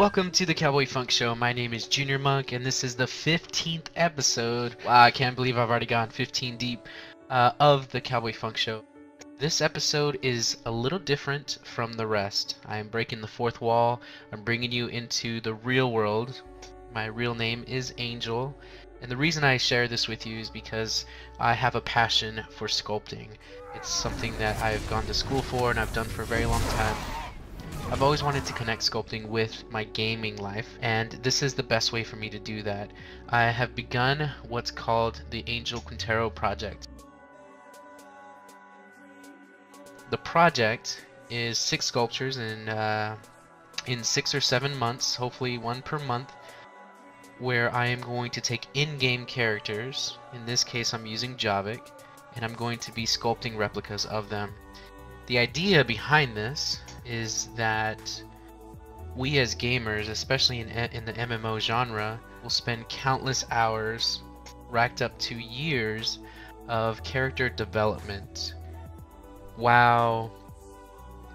Welcome to the Cowboy Funk Show. My name is Junior Monk, and this is the 15th episode. Wow, I can't believe I've already gone 15 deep of the Cowboy Funk Show. This episode is a little different from the rest. I am breaking the fourth wall. I'm bringing you into the real world. My real name is Angel, and the reason I share this with you is because I have a passion for sculpting. It's something that I've gone to school for and I've done for a very long time. I've always wanted to connect sculpting with my gaming life, and this is the best way for me to do that. I have begun what's called the Angel Quintero project. The project is 6 sculptures in 6 or 7 months, hopefully one per month, where I am going to take in-game characters. In this case I'm using Javik, and I'm going to be sculpting replicas of them. The idea behind this is that we as gamers, especially in the MMO genre, will spend countless hours, racked up to years, of character development. WoW,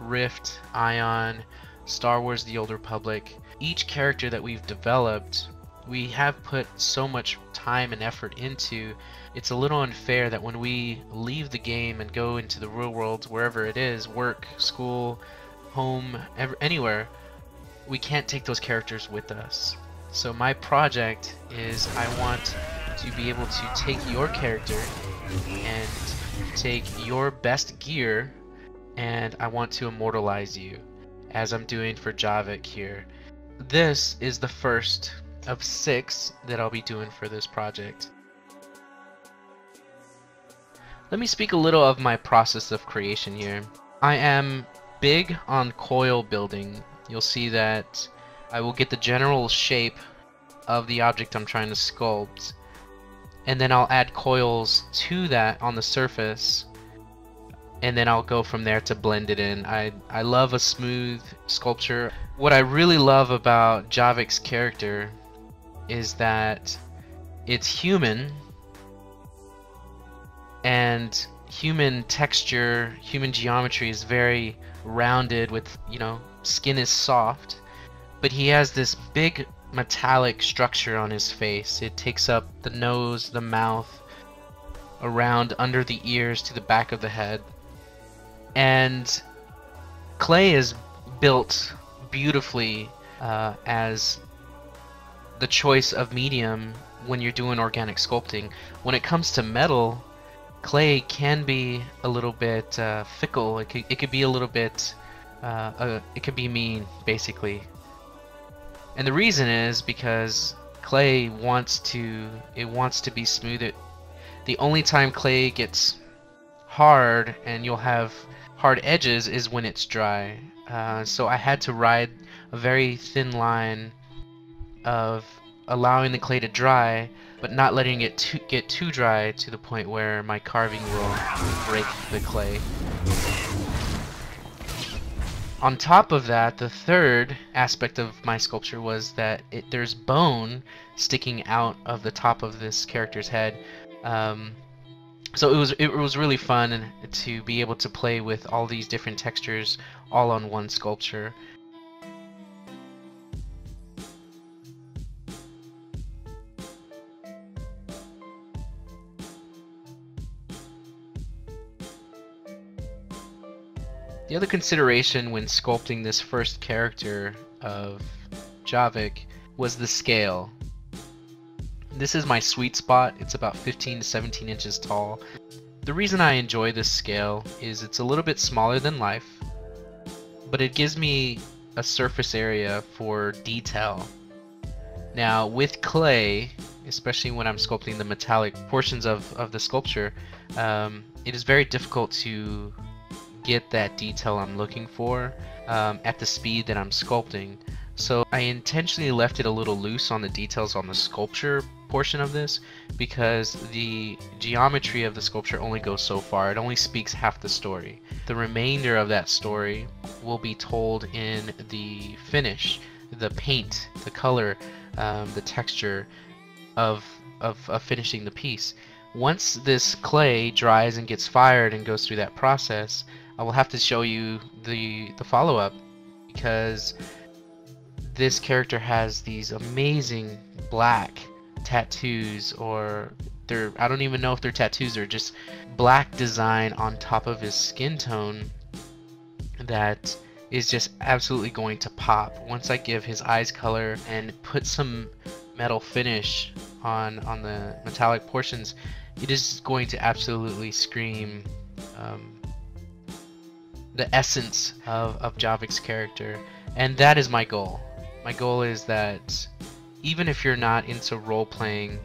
Rift, Ion, Star Wars The Old Republic, each character that we've developed, we have put so much time and effort into. It's a little unfair that when we leave the game and go into the real world, wherever it is, work, school, home, anywhere, we can't take those characters with us. So my project is I want to be able to take your character and take your best gear, and I want to immortalize you, as I'm doing for Javik here. This is the first of 6 that I'll be doing for this project. Let me speak a little of my process of creation here. I am big on coil building. You'll see that I will get the general shape of the object I'm trying to sculpt, and then I'll add coils to that on the surface, and then I'll go from there to blend it in. I love a smooth sculpture. What I really love about Javik's character is that it's human, and human texture, human geometry is very rounded with, skin is soft, but he has this big metallic structure on his face. It takes up the nose, the mouth, around under the ears to the back of the head. And clay is built beautifully as the choice of medium when you're doing organic sculpting. When it comes to metal, clay can be a little bit fickle. It could be a little bit it could be mean, basically. And the reason is because clay wants to be smooth. The only time clay gets hard and you'll have hard edges is when it's dry. So I had to ride a very thin line of allowing the clay to dry, but not letting it get too dry to the point where my carving will break the clay. On top of that, the third aspect of my sculpture was that there's bone sticking out of the top of this character's head. So it was really fun to be able to play with all these different textures all on one sculpture. The other consideration when sculpting this first character of Javik was the scale. This is my sweet spot. It's about 15 to 17 inches tall. The reason I enjoy this scale is it's a little bit smaller than life, but it gives me a surface area for detail. Now with clay, especially when I'm sculpting the metallic portions of the sculpture, it is very difficult to get that detail I'm looking for at the speed that I'm sculpting. So I intentionally left it a little loose on the details on the sculpture portion of this, because the geometry of the sculpture only goes so far. It only speaks half the story. The remainder of that story will be told in the finish, the paint, the color, the texture of finishing the piece. Once this clay dries and gets fired and goes through that process, I will have to show you the follow-up, because this character has these amazing black tattoos, or I don't even know if they're tattoos, they're just black design on top of his skin tone that is just absolutely going to pop once I give his eyes color and put some metal finish on the metallic portions. It is going to absolutely scream the essence of Javik's character, and that is my goal. My goal is that even if you're not into role-playing,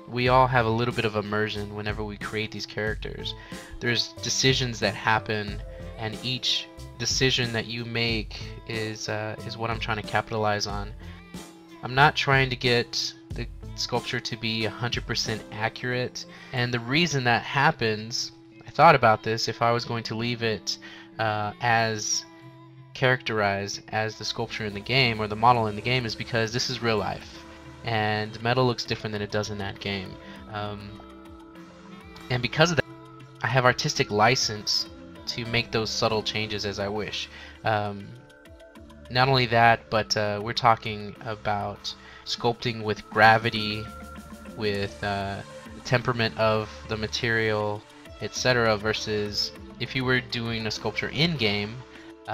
we all have a little bit of immersion whenever we create these characters. There's decisions that happen, and each decision that you make is what I'm trying to capitalize on. I'm not trying to get the sculpture to be 100% accurate, and the reason that happens, I thought about this, if I was going to leave it as characterized as the sculpture in the game, or the model in the game, is because this is real life and metal looks different than it does in that game, and because of that I have artistic license to make those subtle changes as I wish. Not only that, but we're talking about sculpting with gravity, with temperament of the material, etc., versus if you were doing a sculpture in-game,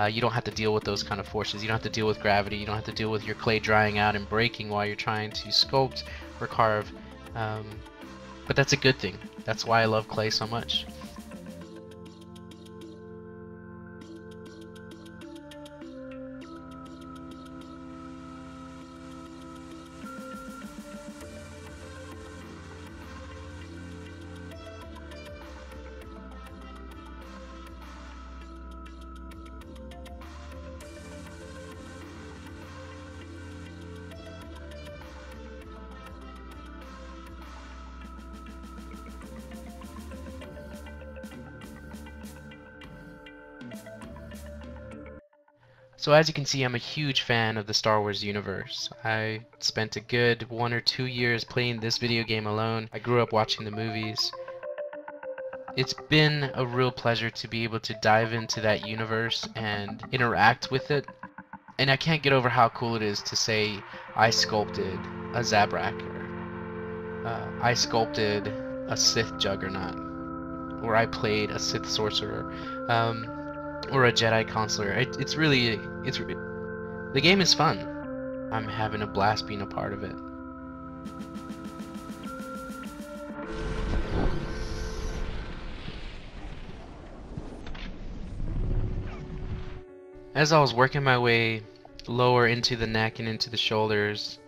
you don't have to deal with those kind of forces. You don't have to deal with gravity. You don't have to deal with your clay drying out and breaking while you're trying to sculpt or carve. But that's a good thing. That's why I love clay so much. So as you can see, I'm a huge fan of the Star Wars universe. I spent a good 1 or 2 years playing this video game alone. I grew up watching the movies. It's been a real pleasure to be able to dive into that universe and interact with it. And I can't get over how cool it is to say I sculpted a Zabrak, or I sculpted a Sith Juggernaut, or I played a Sith Sorcerer. Or a Jedi Consular. The game is fun. I'm having a blast being a part of it. As I was working my way lower into the neck and into the shoulders,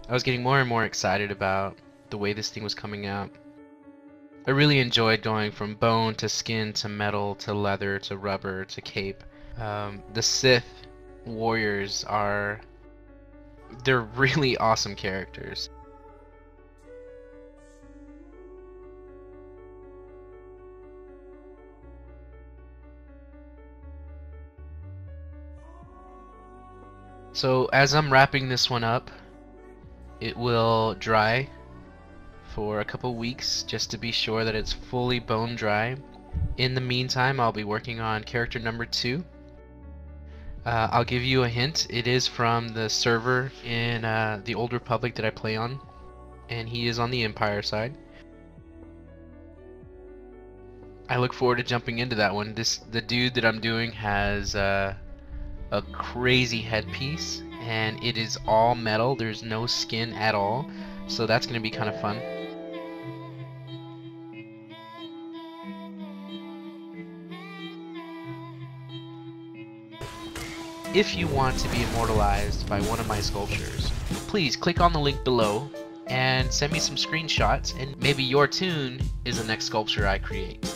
I was getting more and more excited about the way this thing was coming out. I really enjoyed going from bone to skin to metal to leather to rubber to cape. The Sith warriors they're really awesome characters. So as I'm wrapping this one up, it will dry for a couple weeks just to be sure that it's fully bone dry. In the meantime, I'll be working on character number 2. I'll give you a hint. It is from the server in the Old Republic that I play on, and he is on the Empire side. I look forward to jumping into that one. The dude that I'm doing has a crazy headpiece, and it is all metal. There's no skin at all, so that's going to be kind of fun. If you want to be immortalized by one of my sculptures, please click on the link below and send me some screenshots, and maybe your tune is the next sculpture I create.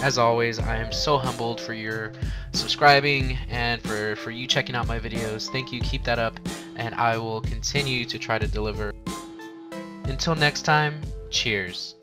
As always, I am so humbled for your subscribing and for you checking out my videos. Thank you, keep that up, and I will continue to try to deliver. Until next time, cheers.